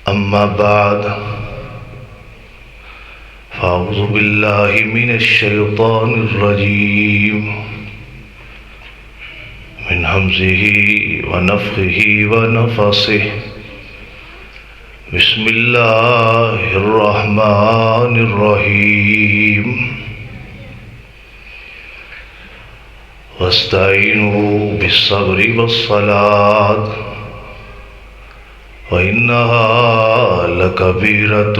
أما بعد فأعوذ بالله من الشيطان الرجيم من همزه ونفخه ونفثه بسم الله الرحمن الرحيم واستعينوا بالصبر والصلاة وإنها لكبيرة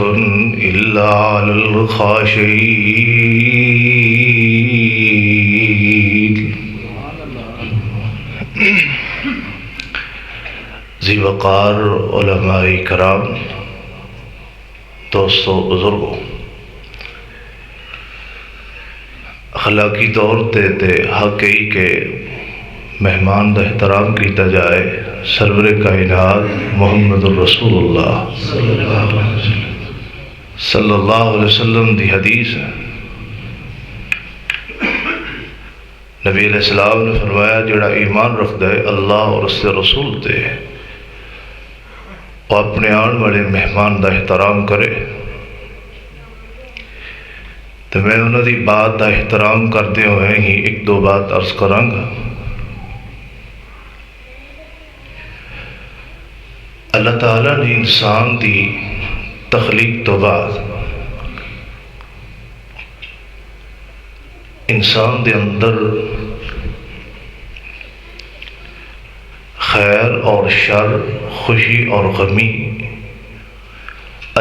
إلا على الخاشعين ذی وقار علماء کرام، دوستو، بزرگوں، اخلاقی طور تے حق ہی کے مہمان دا احترام کیتا جائے۔ سرور کائنات محمد الرسول اللہ صلی اللہ علیہ وسلم دی حدیث ہے۔ نبی علیہ السلام نے فرمایا جڑا ایمان رکھتا ہے اللہ اور اس کے رسول تے، وہ اپنے آن والے مہمان دا احترام کرے تو میں انہوں دی بات دا احترام کرتے ہوئے ہی ایک دو بات عرض کروں گا۔ اللہ تعالیٰ نے انسان دی تخلیق تو بعد انسان دے اندر خیر اور شر، خوشی اور غمی،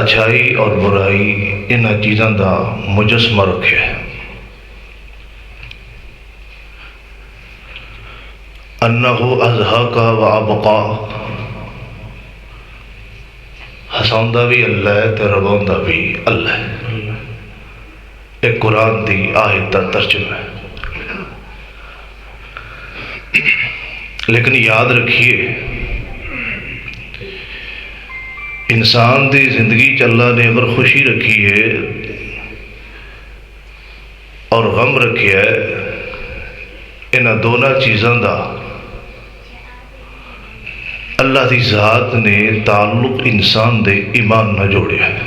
اچھائی اور برائی، ان چیزاں دا مجسمہ رکھے ہے۔ انہو اضحاک و ابقا، ہساؤندہ بھی اللہ ہے تے رواؤندہ بھی اللہ ہے۔ ایک قرآن دی آیت دا ترجمہ ہے۔ لیکن یاد رکھیے، انسان دی زندگی چ اللہ نے اگر خوشی رکھی ہے اور غم رکھیا ہے، انہاں دونوں چیزاں دا اللہ دی ذات نے تعلق انسان دے ایمان نہ جوڑیا ہے۔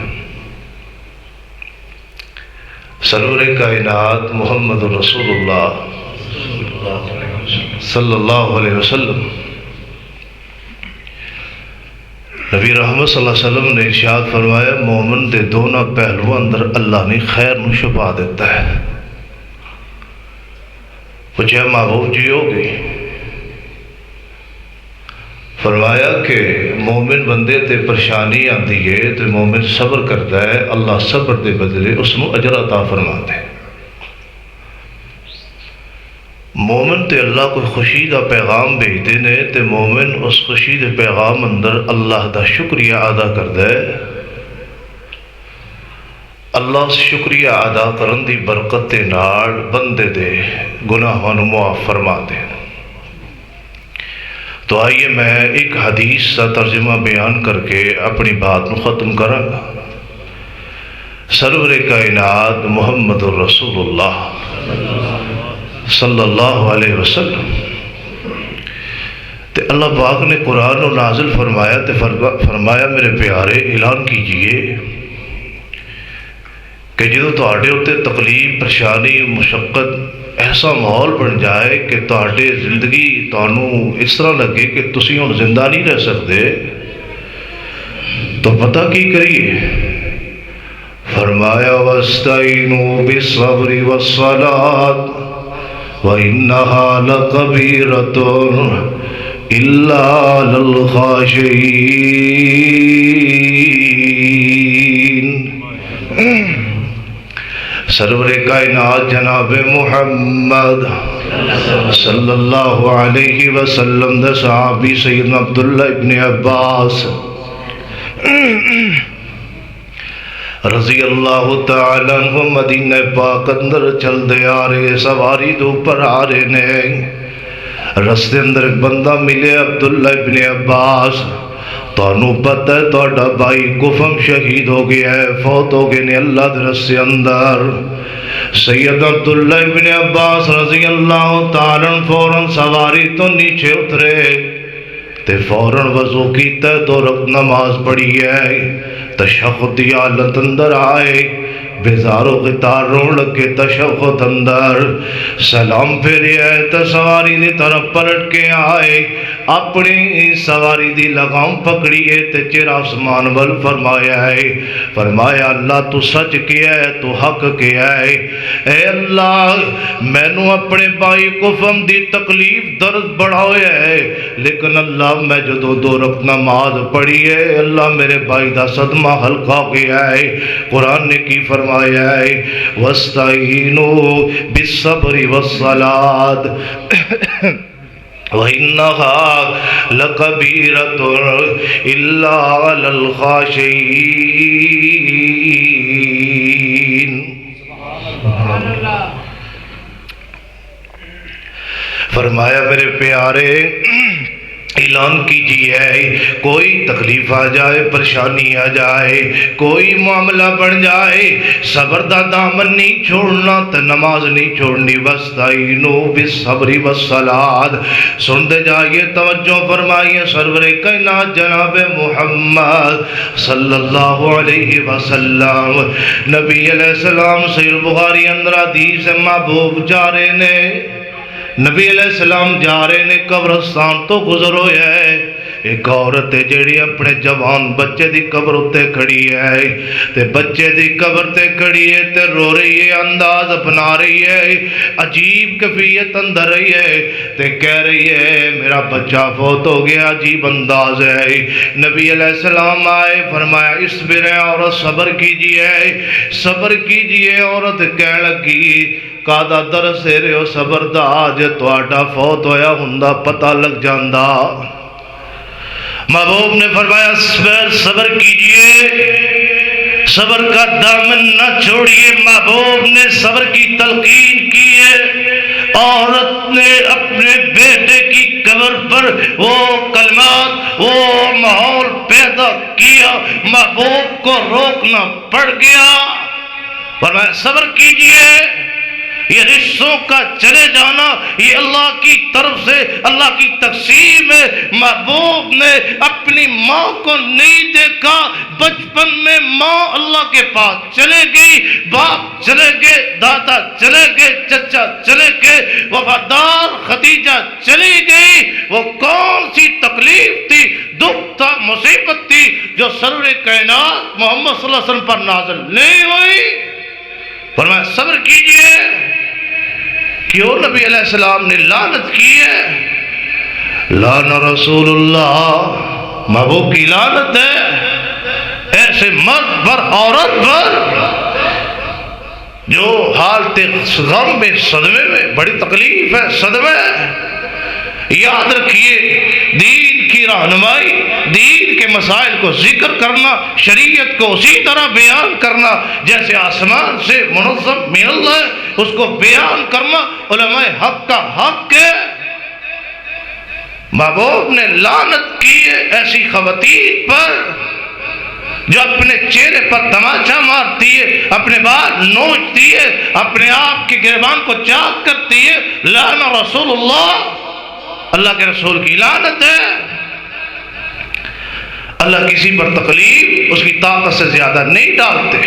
سرور کائنات محمد رسول اللہ صلی اللہ علیہ وسلم، نبی رحمت صلی اللہ علیہ وسلم نے ارشاد فرمایا، مومن دے دونوں پہلو اندر اللہ نے خیر نو چھپا دیتا ہے۔ پوچھا محبوب جی ہو گئی؟ فرمایا کہ مومن بندے تے پریشانی آتی ہے تو مومن صبر کرتا ہے، اللہ صبر دے بدلے اس نو اجر عطا فرماتے ہیں۔ مومن تے اللہ کوئی خوشی دا پیغام بھیجتے نے تے مومن اس خوشی دے پیغام اندر اللہ دا شکریہ ادا کرتا ہے۔ اللہ شکریہ ادا کرن دی برکت دے نال بندے دے گناہاں نو معاف فرماتے ہیں۔ تو آئیے میں ایک حدیث کا ترجمہ بیان کر کے اپنی بات کو ختم کروں گا۔ سرور کائنات محمد الرسول اللہ صلی اللہ علیہ وسلم تے اللہ پاک نے قرآن و نازل فرمایا تے فرمایا میرے پیارے اعلان کیجئے کہ جدو تہاڈے اُتے تکلیف، پریشانی، مشقت، ایسا ماحول بن جائے کہ تہاڈے زندگی تانوں اس طرح لگے کہ تسی ہن زندہ نہیں رہ سکتے، تو پتہ کی کریے؟ فرمایا وَاسْتَعِينُوا بِالصَّبْرِ وَالصَّلَاةِ وَإِنَّهَا لَكَبِيرَةٌ إِلَّا عَلَى الْخَاشِعِينَ۔ سرور کائنات جناب محمد صلی اللہ علیہ وسلم دے صحابی سیدنا عبداللہ ابن عباس رضی اللہ تعالیٰ عنہ مدینہ پاک اندر چل دے آ رہے، سواری دو پر آ رہے نے، رستے اندر ایک بندہ ملے عبداللہ ابن عباس، تانوں پتہ ہے تہاڈا بھائی کفم شہید ہو گیا ہے، فوت ہو گئے نے اللہ دے رستے اندر۔ سید عبداللہ ابن عباس رضی اللہ تعالیٰ عنہ فوراً سواری تو نیچے اترے تے فوراً وضو کیتا، 2 رکعت نماز پڑھی ہے، تشہد دی حالت اندر آئے، بیزارو قطار رون لگے تشہد اندر، سلام پھیرے آئے تو سواری دی طرف پلٹ کے آئے، اپنی سواری دی لگام پکڑیے تے چیر آسمان ول فرمایا ہے، فرمایا اللہ تو سچ کیا ہے، تو حق کیا ہے، اے اللہ میں نو اپنے بھائی کو فم دی تکلیف درد بڑھا ہویا ہے، لیکن اللہ میں جدو 2 رکعت نماز پڑھی ہے اللہ میرے بھائی دا صدمہ ہلکا کیا ہے۔ قرآن نے کی فرمایا ہے وَاسْتَعِینُوا بِالصَّبْرِ وَالصَّلَاةِ وَإِنَّهَا لَكَبِيرَةٌ إِلَّا عَلَى الْخَاشِعِينَ۔ فرمایا میرے پیارے اعلان کیجئے، کوئی تکلیف آ جائے، پریشانی آ جائے، کوئی معاملہ بڑھ جائے، صبر دا دامن نہیں چھوڑنا تے نماز نہیں چھوڑنی۔ وَاسْتَعِینُوا بِالصَّبْرِ وَالصَّلَاةِ، سنتے جائیے، توجہ فرمائیے، سرور کائنات جناب محمد صلی اللہ علیہ وسلم نبی علیہ السلام صحیح بخاری اندر حدیث محبوب جا رہے نے، نبی علیہ السلام جا رہے نے، قبرستان تو گزر ہویا ہے، ایک عورت ہے جیڑی اپنے جوان بچے دی قبر اتے کھڑی ہے، تے بچے دی قبر تے کھڑی ہے تے رو رہی ہے، انداز اپنا رہی ہے، عجیب کیفیت اندر رہی ہے، تے کہہ رہی ہے میرا بچہ فوت ہو گیا، عجیب انداز ہے۔ نبی علیہ السلام آئے، فرمایا اصبر عورت، صبر کیجئے، صبر کیجئے۔ عورت کہنے لگی کادا درس دے رہے ہو، صبر دا آج تواڈا فوت ہویا ہوندا پتہ لگ جاندا۔ محبوب نے فرمایا صبر کیجئے، صبر کا دامن نہ چھوڑیے۔ محبوب نے صبر کی تلقین کی ہے، عورت نے اپنے بیٹے کی قبر پر وہ کلمات، وہ ماحول پیدا کیا، محبوب کو روکنا پڑ گیا۔ فرمایا صبر کیجئے، یہ رشتوں کا چلے جانا یہ اللہ کی طرف سے اللہ کی تقسیم ہے۔ محبوب نے اپنی ماں کو نہیں دیکھا، بچپن میں ماں اللہ کے پاس چلے گئی، باپ چلے گئے، دادا چلے گئے، چچا چلے گئے، وفادار خدیجہ چلی گئی۔ وہ کون سی تکلیف تھی، دکھ تھا، مصیبت تھی جو سرور کائنات محمد صلی اللہ علیہ وسلم پر نازل نہیں ہوئی؟ فرمایا صبر کیجئے۔ کیوں نبی علیہ السلام نے لعنت کی ہے؟ لعن رسول اللہ، محبوب کی لعنت ہے ایسے مرد پر، عورت پر جو حالت غم میں، صدمے میں، بڑی تکلیف ہے، صدمے ہے۔ یاد رکھیے دین کی رہنمائی، دین کے مسائل کو ذکر کرنا، شریعت کو اسی طرح بیان کرنا جیسے آسمان سے منظم من اللہ، اس کو بیان کرنا علماء حق کا حق ہے۔ محبوب نے لعنت کی ہے ایسی خواتین پر جو اپنے چہرے پر تماچا مارتی ہے، اپنے بال نوچتی ہے، اپنے آپ کے گریبان کو چاک کرتی ہے۔ لعن رسول اللہ، اللہ کے رسول کی لعنت ہے۔ اللہ کسی پر تکلیف اس کی طاقت سے زیادہ نہیں ڈالتے۔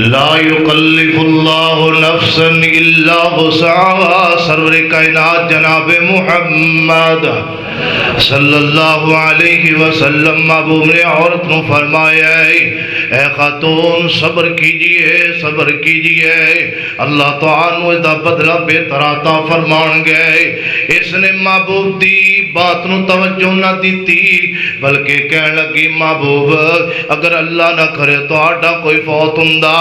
لا یکلف اللہ نفسا الا وسعها، سرور کائنات جناب محمد صلی اللہ علیہ وسلم محبوب نے عورت نے فرمایا اے خاتون صبر کیجئے، صبر کیجئے، اللہ تعالی دا بدلہ بہتر عطا فرمان گئے۔ اس نے محبوب دی بات نو توجہ نہ دیتی بلکہ کہنے لگی محبوب اگر اللہ نہ کرے تو آڈا کوئی فوت ہوندا۔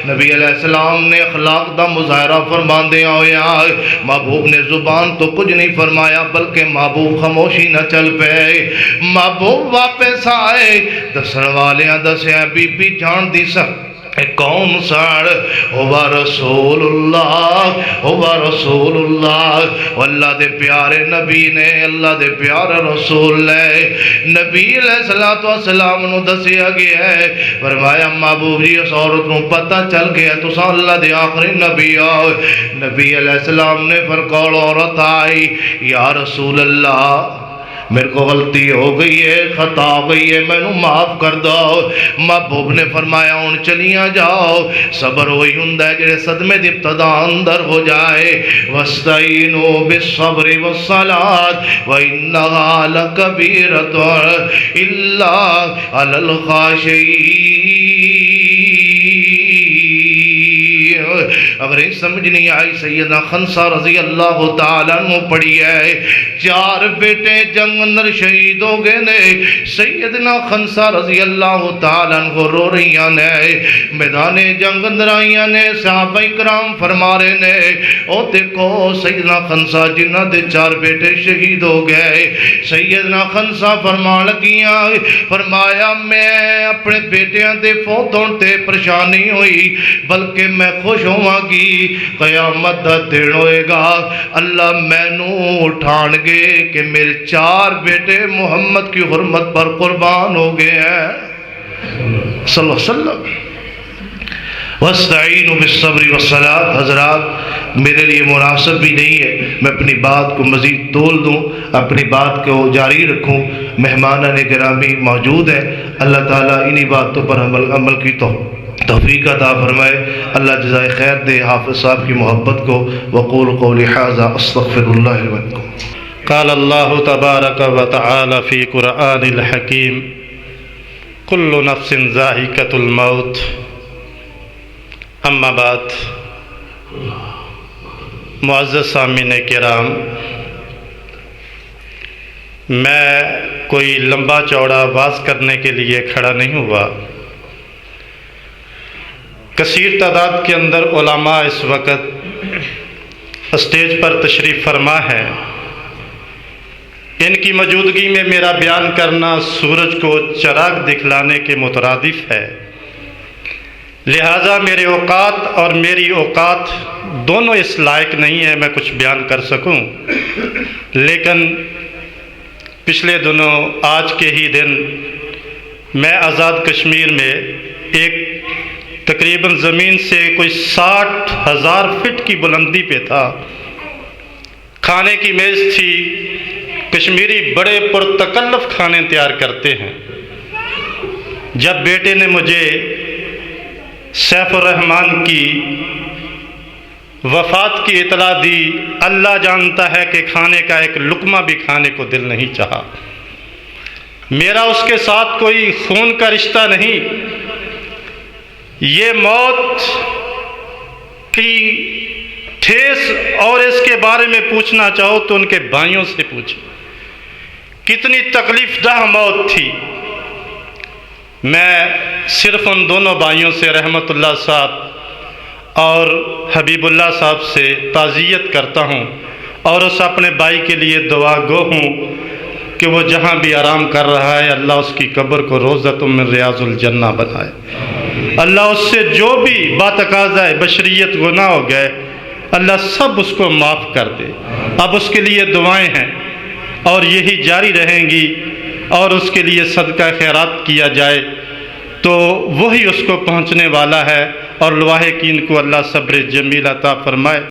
نبی علیہ السلام نے اخلاق دا مظاہرہ فرماندے ہویا، محبوب نے زبان تو کچھ نہیں فرمایا بلکہ محبوب خاموشی نہ چل پے۔ محبوب واپس آئے، دسن والیاں دسیا بی بی جان دی کون ساڑ ہوا رسول اللہ، ہوا رسول اللہ، واللہ دے پیارے نبی نے، اللہ دے پیارے رسول نے نبی علیہ السلام نو دسیا گیا ہے۔ فرمایا محبوب جی اس عورت نو پتہ چل گیا تو سا اللہ دے آخری نبی آئے۔ نبی علیہ السلام نے فرقال عورت آئی، یا رسول اللہ میرے کو غلطی ہو گئی ہے، خطا ہو گئی ہے، میں نو معاف کر دو۔ محبوب نے فرمایا ہن چلیاں جاؤ۔ صبر ہوئی ہوندا ہے جڑے صدمے دی ابتدا اندر ہو جائے۔ وَاسْتَعِينُوا بِالصَّبْرِ وَالصَّلَاةِ وَإِنَّهَا لَكَبِيرَةٌ إِلَّا عَلَى الْخَاشِعِينَ۔ اگر یہ سمجھ نہیں آئی سیدنا خنسا رضی اللہ تعالیٰ عنہ پڑھی ہے، 4 بیٹے جنگ اندر شہید ہو گئے نے۔ سیدنا خنسا رضی اللہ تعالیٰ عنہ رو رہیاں نے، میدان جنگ اندر آئیاں نے، صحابہ کرام فرما رہے نے او دیکھو سیدنا خنسا جنہ دے 4 بیٹے شہید ہو گئے۔ سیدنا خنسا فرما لگیاں، فرمایا میں اپنے بیٹیاں دے فوتوں تے پریشان نہیں ہوئی بلکہ میں خوش ہوا گی، قیامت دا دن ہوئے گا اللہ میں نو اٹھان گے کہ میرے 4 بیٹے محمد کی حرمت پر قربان ہو گئے ہیں صلی اللہ علیہ وسلم۔ وَاسْتَعِينُوا بِالصَّبْرِ وَالصَّلَاةِ۔ حضرات میرے لیے مناسب بھی نہیں ہے میں اپنی بات کو مزید تول دوں، اپنی بات کو جاری رکھوں۔ مہمانان گرامی موجود ہیں، اللہ تعالیٰ انہی باتوں پر عمل کی توفیق عطا فرمائے، اللہ جزائے خیر دے حافظ صاحب کی محبت کو۔ وقول قولی ھذا استغفر اللہ لي ولکم۔ قال اللہ تبارک و تعالی فی قرآن الحکیم کل نفس ذائقۃ الموت۔ اما بعد، معزز سامعین کرام، میں کوئی لمبا چوڑا واز کرنے کے لیے کھڑا نہیں ہوا۔ کثیر تعداد کے اندر علماء اس وقت اسٹیج پر تشریف فرما ہے، ان کی موجودگی میں میرا بیان کرنا سورج کو چراغ دکھلانے کے مترادف ہے، لہٰذا میرے اوقات اور میری اوقات دونوں اس لائق نہیں ہے میں کچھ بیان کر سکوں۔ لیکن پچھلے دنوں آج کے ہی دن میں آزاد کشمیر میں ایک تقریباً زمین سے کوئی 60,000 فٹ کی بلندی پہ تھا، کھانے کی میز تھی، کشمیری بڑے پرتکلف کھانے تیار کرتے ہیں۔ جب بیٹے نے مجھے سیف الرحمن کی وفات کی اطلاع دی، اللہ جانتا ہے کہ کھانے کا ایک لقمہ بھی کھانے کو دل نہیں چاہا۔ میرا اس کے ساتھ کوئی خون کا رشتہ نہیں، یہ موت کی ٹھیس اور اس کے بارے میں پوچھنا چاہو تو ان کے بھائیوں سے پوچھیں کتنی تکلیف دہ موت تھی۔ میں صرف ان دونوں بھائیوں سے رحمت اللہ صاحب اور حبیب اللہ صاحب سے تعزیت کرتا ہوں اور اس اپنے بھائی کے لیے دعا گو ہوں کہ وہ جہاں بھی آرام کر رہا ہے اللہ اس کی قبر کو روضۃ من ریاض الجنہ بنائے، اللہ اس سے جو بھی باتقاضۂ بشریت گناہ ہو گئے اللہ سب اس کو معاف کر دے۔ اب اس کے لیے دعائیں ہیں اور یہی جاری رہیں گی، اور اس کے لیے صدقہ خیرات کیا جائے تو وہی اس کو پہنچنے والا ہے، اور لواحقین کو اللہ صبر جمیل عطا فرمائے۔